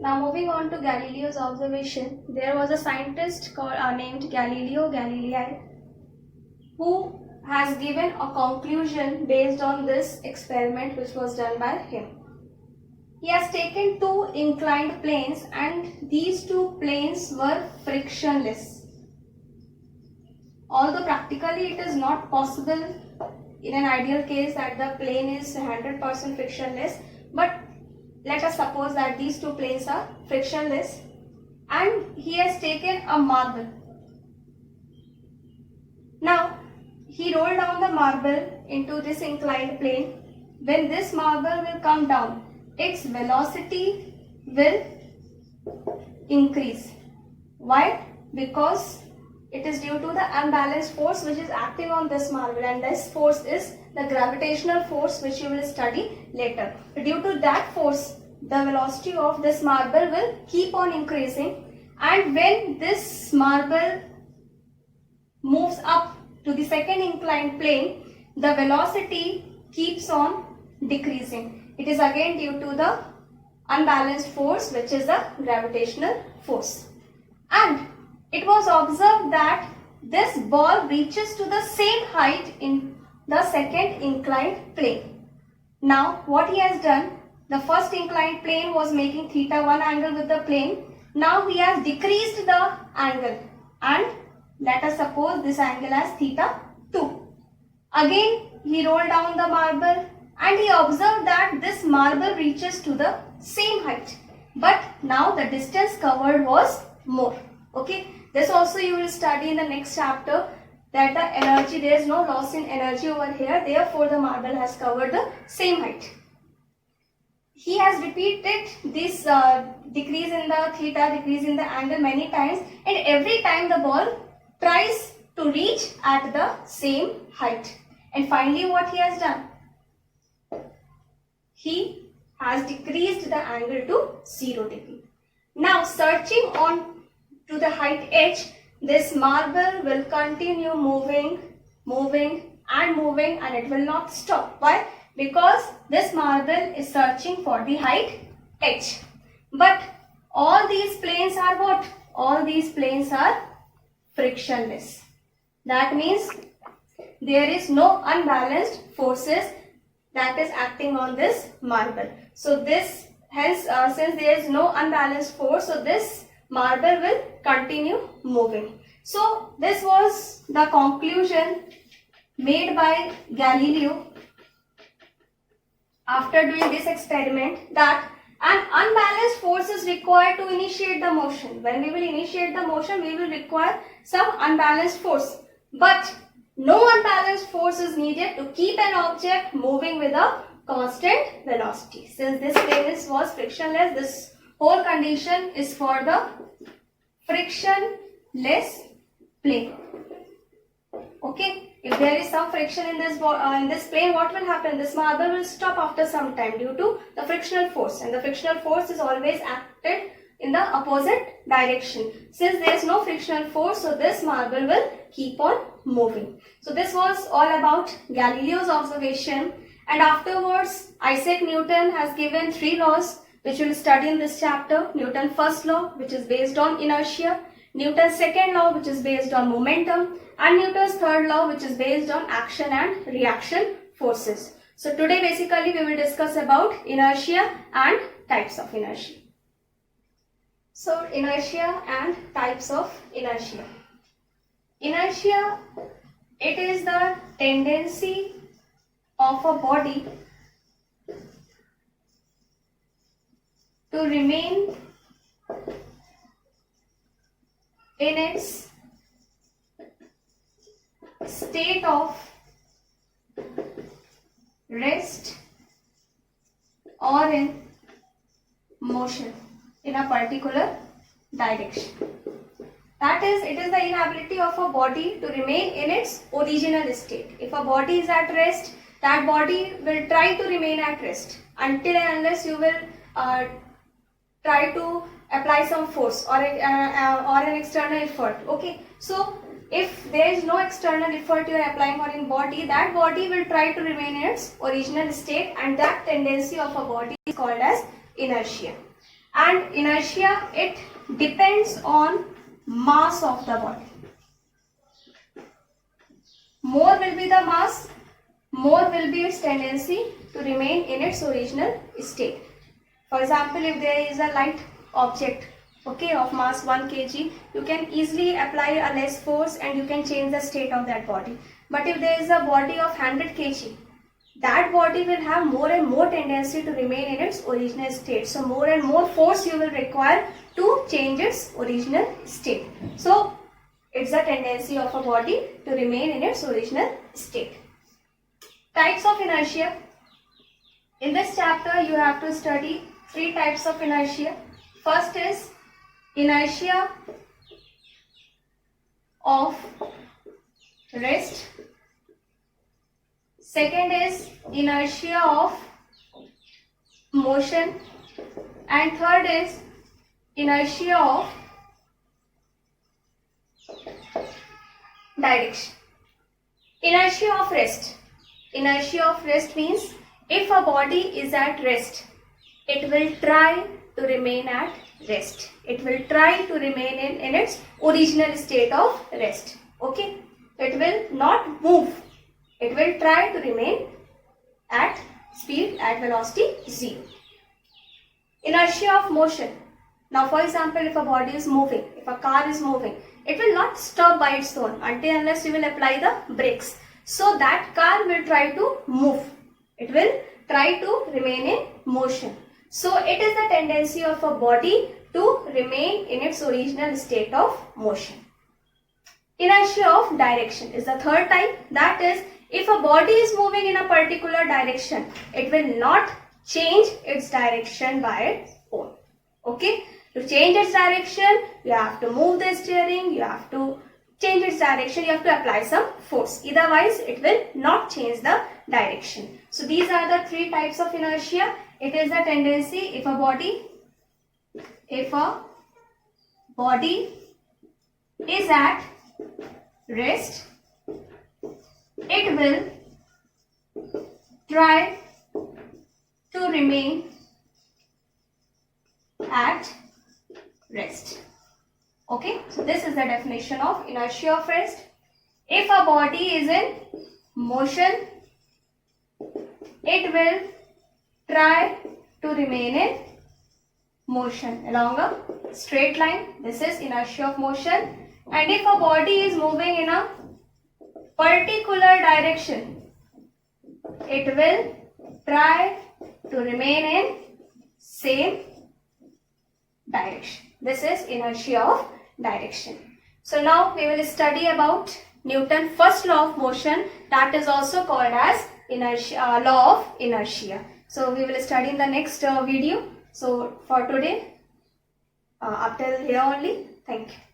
Now moving on to Galileo's observation, there was a scientist named Galileo Galilei who has given a conclusion based on this experiment which was done by him. He has taken two inclined planes and these two planes were frictionless. Although practically it is not possible in an ideal case that the plane is 100% frictionless, but let us suppose that these two planes are frictionless and he has taken a marble. Now he rolled down the marble into this inclined plane. When this marble will come down, its velocity will increase. Why? Because it is due to the unbalanced force which is acting on this marble, and this force is the gravitational force which you will study later. Due to that force, the velocity of this marble will keep on increasing, and when this marble moves up to the second inclined plane, the velocity keeps on decreasing. It is again due to the unbalanced force which is the gravitational force. And it was observed that this ball reaches to the same height in the second inclined plane. Now what he has done, the first inclined plane was making theta 1 angle with the plane. Now he has decreased the angle and let us suppose this angle as theta 2. Again he rolled down the marble and he observed that this marble reaches to the same height, but now the distance covered was more. Okay, this also you will study in the next chapter, that the energy, there is no loss in energy over here, therefore the marble has covered the same height. He has repeated this decrease in the theta, decrease in the angle many times, and every time the ball tries to reach at the same height. And finally what he has done? He has decreased the angle to 0 degree. Now searching on to the height h, this marble will continue moving and it will not stop. Why? Because this marble is searching for the height h. But all these planes are what? All these planes are frictionless. That means there is no unbalanced forces that is acting on this marble. So this, hence since there is no unbalanced force, so this marble will continue moving. So this was the conclusion made by Galileo after doing this experiment, that an unbalanced force is required to initiate the motion. When we will initiate the motion, we will require some unbalanced force, but no unbalanced force is needed to keep an object moving with a constant velocity. Since this plane was frictionless, this whole condition is for the frictionless plane. Okay, if there is some friction in this plane, what will happen? This marble will stop after some time due to the frictional force, and the frictional force is always acted in the opposite direction. Since there is no frictional force, so this marble will keep on moving. So this was all about Galileo's observation, and afterwards Isaac Newton has given 3 laws which we will study in this chapter. Newton's first law, which is based on inertia, Newton's second law, which is based on momentum, and Newton's third law, which is based on action and reaction forces. So today basically we will discuss about inertia and types of inertia. So inertia and types of inertia. Inertia, it is the tendency of a body to remain in its state of rest or in motion in a particular direction. That is, it is the inability of a body to remain in its original state. If a body is at rest, that body will try to remain at rest until and unless you will try to apply some force or an external effort. Okay, so if there is no external effort you are applying on a body, that body will try to remain in its original state, and that tendency of a body is called as inertia. And inertia, it depends on mass of the body. More will be the mass, more will be its tendency to remain in its original state. For example, if there is a light object, okay, of mass 1 kg, you can easily apply a less force and you can change the state of that body. But if there is a body of 100 kg, that body will have more and more tendency to remain in its original state. So more and more force you will require to change its original state. So it's a tendency of a body to remain in its original state. Types of inertia. In this chapter, you have to study 3 types of inertia. First is inertia of rest. Second is inertia of motion. And third is inertia of direction. Inertia of rest. Inertia of rest means if a body is at rest, it will try to remain at rest. It will try to remain in its original state of rest. Okay? It will not move. It will try to remain at speed, at velocity 0. Inertia of motion. Now, for example, if a body is moving, if a car is moving, it will not stop by its own until unless you will apply the brakes. So that car will try to move. It will try to remain in motion. So it is the tendency of a body to remain in its original state of motion. Inertia of direction is the third type. That is, if a body is moving in a particular direction, it will not change its direction by its own. Okay? To change its direction, you have to move the steering, you have to change its direction, you have to apply some force. Otherwise, it will not change the direction. So these are the 3 types of inertia. It is a tendency if a body is at rest, it will try to remain at rest. Okay, so this is the definition of inertia of rest. If a body is in motion, it will try to remain in motion along a straight line. This is inertia of motion. And if a body is moving in a particular direction, it will try to remain in same direction. This is inertia of direction. So now we will study about Newton's first law of motion, that is also called as inertia, law of inertia. So we will study in the next video. So for today, up till here only. Thank you.